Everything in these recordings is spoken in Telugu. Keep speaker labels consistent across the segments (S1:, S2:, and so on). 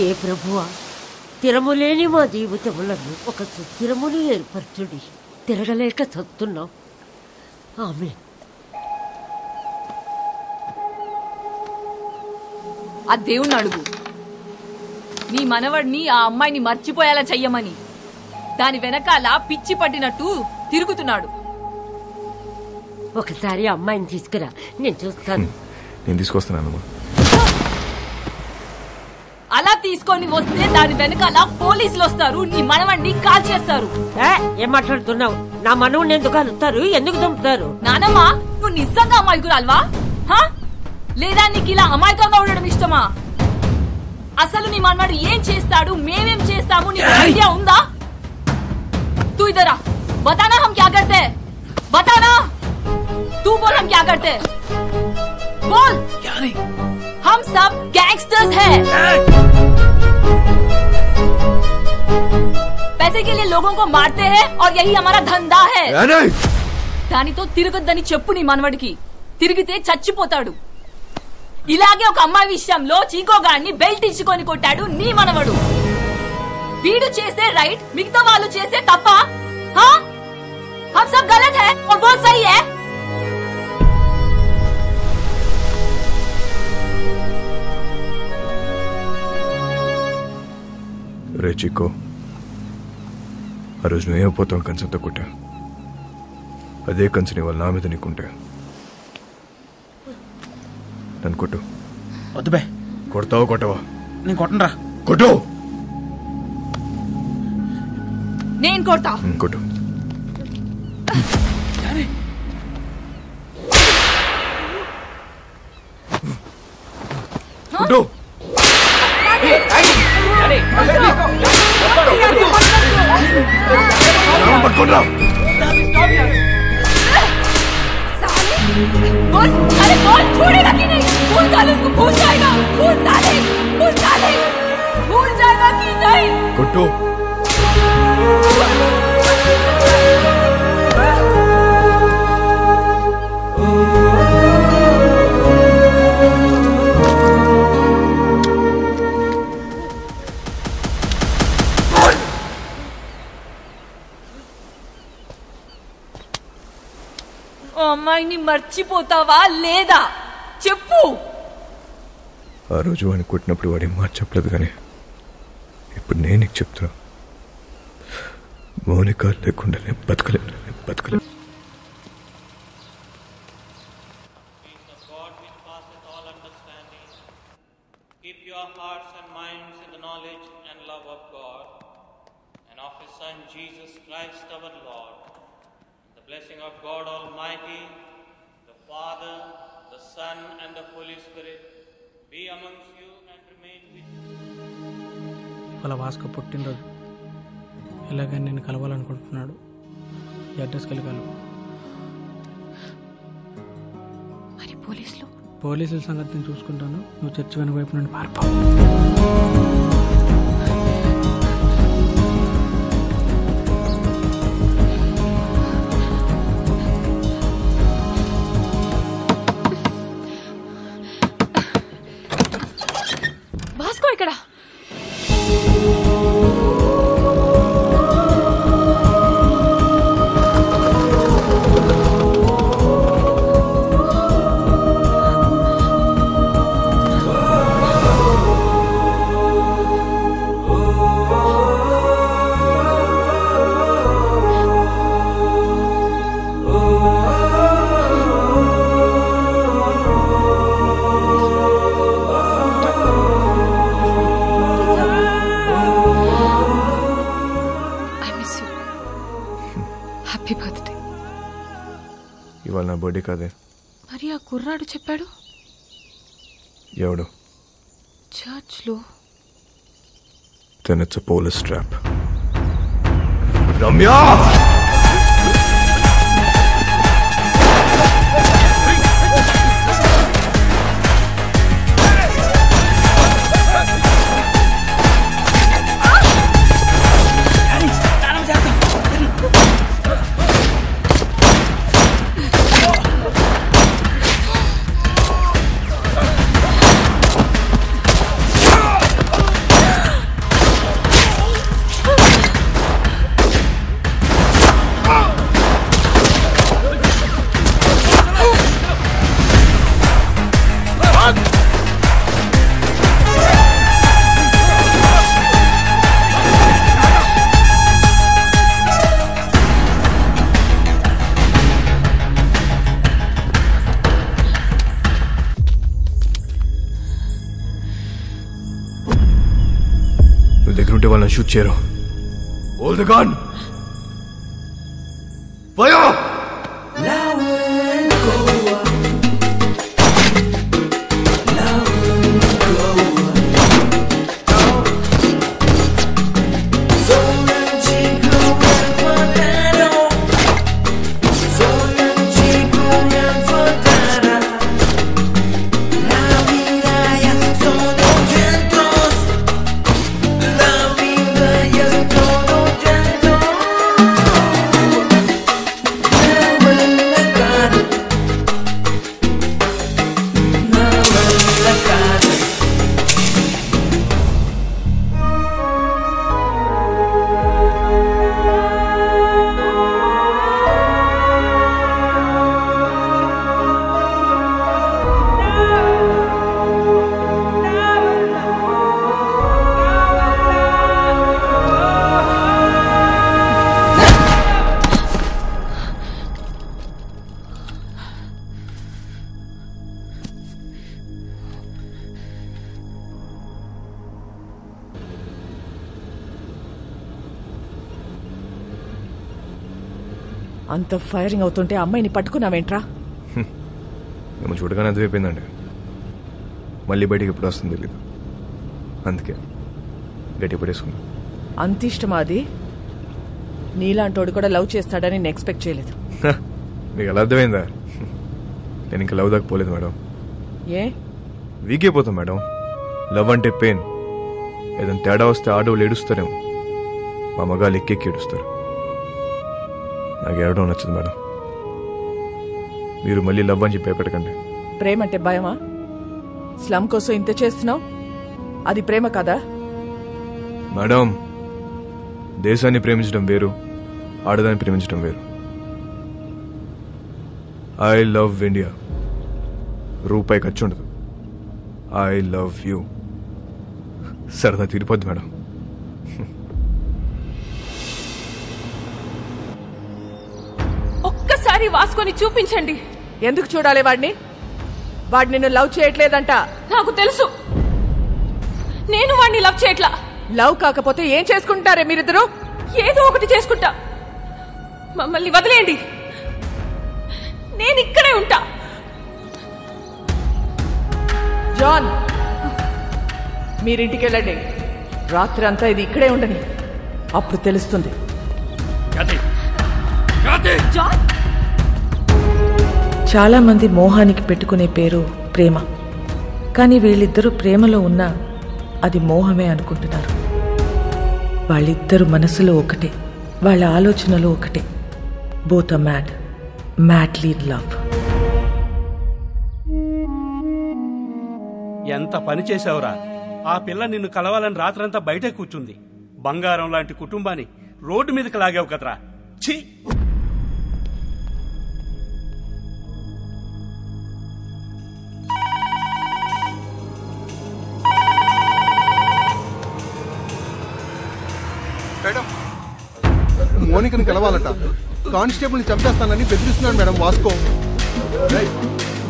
S1: ఏ ప్రభువా, స్థిరము లేని మా జీవితములను ఒక సుస్థిరమును ఏర్పరచుడి. తిరగలేక చస్తున్నాం. ఆమె
S2: ఆ దేవుణ్ణి అడుగు, నీ మనవడిని ఆ అమ్మాయిని మర్చిపోయేలా చెయ్యమని. దాని వెనకాల పిచ్చి పట్టినట్టు తిరుగుతున్నాడు.
S1: ఒకసారి అమ్మాయిని తీసుకురా, నేను చూస్తాను.
S3: నేను తీసుకొస్తున్నాను.
S2: అలా తీసుకొని వస్తే దాని వెనకాల పోలీసులు వస్తారు, నీ మనవడిని కాల్ చేస్తారు.
S1: ఏం మాట్లాడుతున్నావు? నా మనవుని ఎందుకు కలుస్తారు? ఎందుకు చంపుతారు?
S2: నానమ్మా, నువ్వు నిజంగా అమాయకురాల్వా? లేదా నీకు ఇలా అమాయకంగా ఉండడం ఇష్టమా? అసలు నీ మనవాడు ఏం చేస్తాడు, మేమేం చేస్తాము, నీకు ఐడియా ఉందా? तू इधर आ, बताना हम क्या करते हैं, बताना. तू बोल हम क्या करते हैं, बोल.
S4: क्या नहीं,
S2: हम सब गैंगस्टर्स हैं. पैसे के लिए लोगों को मारते हैं और यही हमारा धंधा है. దానితో తిరగొద్దని చెప్పు నీ మనవడికి. తిరిగితే చచ్చిపోతాడు. ఇలాగే ఒక అమ్మాయి విషయంలో చీకోగాడిని బెల్ట్ ఇచ్చుకొని కొట్టాడు నీ మనవడు. వీడు చేస్తే రైట్, మిగతా వాళ్ళు చేస్తే తప్ప? हम सब गलत है और वो सही है.
S3: రే చిక్కో, ఆ రోజు నువ్వు ఏమైపోతావు కంచంతో కొట్టా. అదే కంచెని వాళ్ళు నా మీద నీకుంటే నన్ను కొట్టు.
S4: వద్దు బే.
S3: కొడతావా కొట్టవా?
S4: నేను కొట్టనరా.
S3: కొట్టు.
S2: నేను కొడతా.
S3: కొట్టు. కొట్టు. పట్టుకోండి.
S2: बोल, अरे बोल, छोड़ेगा कि नहीं? भूल डाल उसको, भूल जाएगा. भूल डाले, भूल डाले, भूल जाएगा कि नहीं?
S3: కొట్టు.
S2: అమ్మాయిని మర్చిపోతావా లేదా చెప్పు.
S3: ఆ రోజు వాడిని కొట్టినప్పుడు వాడి మాట చెప్పలేదు, కానీ ఇప్పుడు నేను నీకు చెప్తున్నా. మౌనిక లేకుండా నేను బతకలేను.
S5: Keep your hearts and minds in the knowledge and love of God and of His Son Jesus Christ our Lord. The blessing of God Almighty, the Father, the Son and the Holy Spirit be amongst you and remain with you.
S4: వాళ్ళ వాస్కో పుట్టినరోజు. ఎలాగైనా నేను కలవాలనుకుంటున్నాడు. ఈ అడ్రస్కి వెళ్ళి కలవు.
S2: మరి
S4: పోలీసుల సంగతి నేను చూసుకుంటాను. నువ్వు చర్చి వెనక వైపు నుండి పారిపో.
S2: వాస్కో ఇక్కడ. Happy birthday.
S3: ఇవాళ నా బర్త్డే కాదే.
S2: మరి ఆ కుర్రాడు చెప్పాడు.
S3: ఎవడు?
S2: చర్చ్లో.
S3: Then it's a police trap. Ramya! మీ దగ్గర ఉంటే వాళ్ళని షూట్ చేయరు. Hold the gun! Fire!
S6: అంత ఫైరింగ్ అవుతుంటే అమ్మాయిని పట్టుకున్నావేంట్రా?
S3: మేము చూడగానే అర్థమైపోయిందండి. మళ్ళీ బయటికి ఎప్పుడు వస్తుంది తెలీదు, అందుకే గట్టి పడేసుకున్నా.
S6: అంత ఇష్టమా అది? నీలాంటోడు కూడా లవ్ చేస్తాడని నేను ఎక్స్పెక్ట్ చేయలేదు.
S3: మీకు ఎలా అర్థమైందా? నేను ఇంకా లవ్ దాకా పోలేదు మేడం.
S6: ఏ
S3: వీక్ అయిపోతాం మేడం. లవ్ అంటే పెయిన్. ఏదైనా తేడా వస్తే ఆడవాళ్ళు ఏడుస్తారేమో, మా మగాళ్ళు ఎక్కెక్కి ఏడుస్తారు. నాకు ఏడవడం నచ్చదు మేడం. మీరు మళ్ళీ లవ్ అని చెప్పి భయపెట్టకండి.
S6: ప్రేమ అంటే భయమా? స్లమ్ కోసం ఇంత చేస్తున్నావు, అది ప్రేమ కదా?
S3: మేడం, దేశాన్ని ప్రేమించడం వేరు, ఆడదాన్ని ప్రేమించడం వేరు. I love India. రూపాయి ఖర్చు ఉండదు. I love you. సరదా తీరిపోద్ది మేడం.
S2: ఒక్కసారి వాసుకొని చూపించండి.
S6: ఎందుకు చూడాలి వాడిని? వాడు నిన్ను లవ్ చేయట్లేదంట.
S2: నాకు తెలుసు, నేను వాడిని లవ్ చేయట్లా.
S6: లవ్ కాకపోతే ఏం చేసుకుంటారే మీరిద్దరు?
S2: ఏదో ఒకటి చేసుకుంటా. మమ్మల్ని వదిలేయండి, నేను ఇక్కడే ఉంటా.
S6: జాన్, మీరింటికి వెళ్ళండి. రాత్రి అంతా ఇది ఇక్కడే ఉండని, అప్పుడు తెలుస్తుంది.
S2: జాన్,
S7: చాలా మంది మోహానికి పెట్టుకునే పేరు ప్రేమ. కానీ వీళ్ళిద్దరూ ప్రేమలో ఉన్నా అది మోహమే అనుకుంటున్నారు. వాళ్ళిద్దరు మనసులో ఒకటే, వాళ్ళ ఆలోచనలో ఒకటే. Both are mad, madly in love.
S8: ఎంత పని చేశావురా? ఆ పిల్ల నిన్ను కలవాలని రాత్రంతా బయటే కూర్చుంది. బంగారం లాంటి కుటుంబాన్ని రోడ్డు మీదకి లాగావు కదరా. ఛీ!
S9: మోనికని కలవాలట. కానిస్టేబుల్ ని చంపేస్తానని బెదిరిస్తున్నాడు మేడం వాస్కో.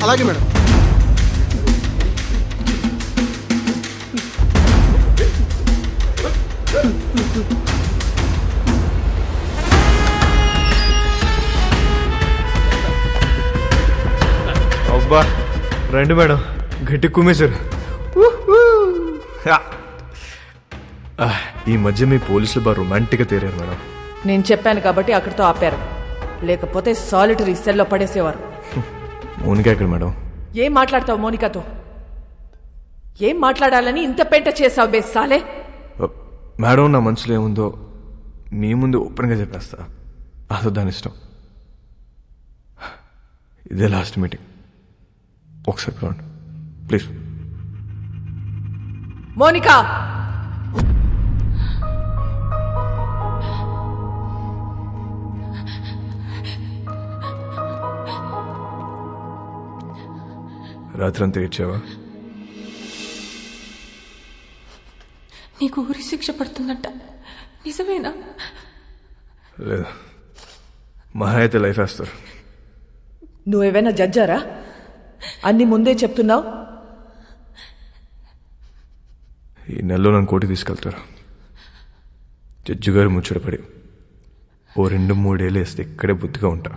S9: అలాగే మేడం.
S3: అబ్బా రండి మేడం, గట్టి కుమ్మేశారు. ఈ మధ్య మీ పోలీసులు బాగా రొమాంటిక్ గా తేరారు మేడం.
S6: నేను చెప్పాను కాబట్టి అక్కడితో ఆపారు, లేకపోతే సాలిటరీ సెల్లో పడేసేవారు.
S3: మోనిక ఎక్కడ మేడం?
S6: ఏం మాట్లాడతావు మోనికతో? ఏం మాట్లాడాలని ఇంత పెంట చేసావు బేసాలే?
S3: మేడం, నా మనసులో ఏముందో మీ ముందు ఓపెన్ గా చెప్పేస్తా. అసలు దాని ఇష్టం. ఇదే లాస్ట్ మీటింగ్, ఒకసారి చూడండి ప్లీజ్.
S6: మోనికా,
S3: రాత్రంతా ఏడ్చావా?
S2: నీకు ఊరి శిక్ష పడుతుందంట, నిజమేనా?
S3: లేదా, మహా అయితే లైఫ్ వేస్తారు.
S6: నువ్వేమైనా జడ్జారా? అన్ని ముందే చెప్తున్నావు.
S3: ఈ నెలలో నన్ను కోర్టుకి తీసుకెళ్తారు. జడ్జి గారు ముచ్చటపడి ఓ 2-3 ఏళ్ళు వేస్తే ఇక్కడే బుద్ధిగా ఉంటా.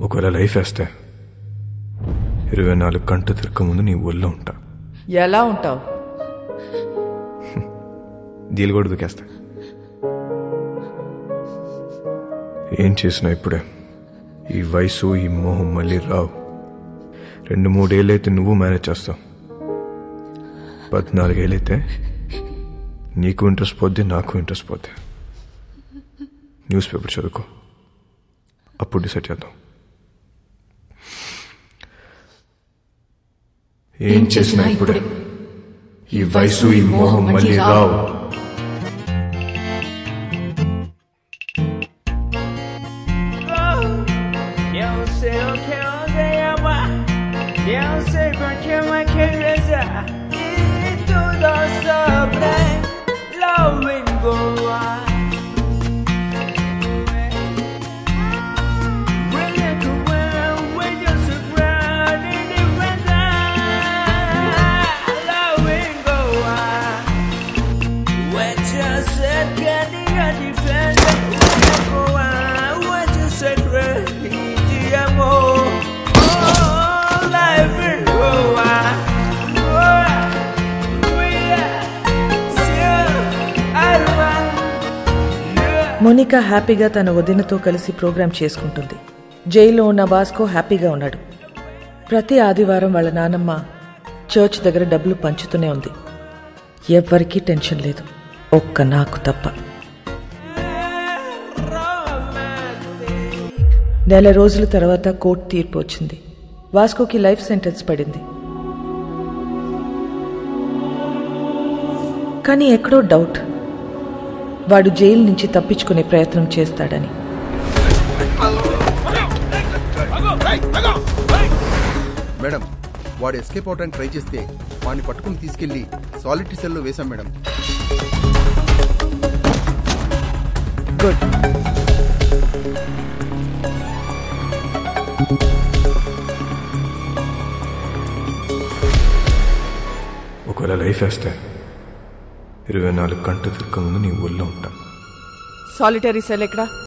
S3: ఒకవేళ లైఫ్ వేస్తే 24 గంటలు తిరగక ముందు నీ ఊళ్ళో ఉంటా.
S6: ఎలా ఉంటావు?
S3: దీలు కూడా దుకేస్తా. ఏం చేసినా ఇప్పుడే ఈ వయసు ఈ మోహం మళ్ళీ రావు. 2-3 ఏళ్ళైతే నువ్వు మేనేజ్ చేస్తావు. 14 ఏళ్ళైతే నీకు ఇంట్రెస్ట్ పోద్ది, నాకు ఇంట్రెస్ట్ పోద్ది. న్యూస్ పేపర్ చదువుకో, అప్పుడు డిసైడ్ చేద్దాం. ఏం చేసినా ఇప్పుడే ఈ వయసు ఈ మోహం మళ్ళీ రావు.
S7: మోనికా హ్యాపీగా తన వదినతో కలిసి ప్రోగ్రాం చేసుకుంటుంది. జైల్లో ఉన్న వాస్కో హ్యాపీగా ఉన్నాడు. ప్రతి ఆదివారం వాళ్ళ నానమ్మ చర్చ్ దగ్గర డబ్బులు పంచుతూనే ఉంది. ఎవ్వరికీ టెన్షన్ లేదు, ఒక్క నాకు తప్ప. నెల రోజుల తర్వాత కోర్టు తీర్పు వచ్చింది. వాస్కోకి లైఫ్ సెంటెన్స్ పడింది. కానీ ఎక్కడో డౌట్, వాడు జైలు నుంచి తప్పించుకునే ప్రయత్నం చేస్తాడని.
S9: మేడం, వాడు ఎస్కేప్ అవడానికి ట్రై చేస్తే వాడిని పట్టుకుని తీసుకెళ్లి సాలిటరీ సెల్లో వేశాం మేడం.
S7: గుడ్.
S3: ఒకవేళ లైఫ్ వేస్తే 24 గంటలు తిరగక ముందు నీ ఊళ్ళో ఉంటా.
S6: సాలిటరీ సెల్ ఎక్కడా?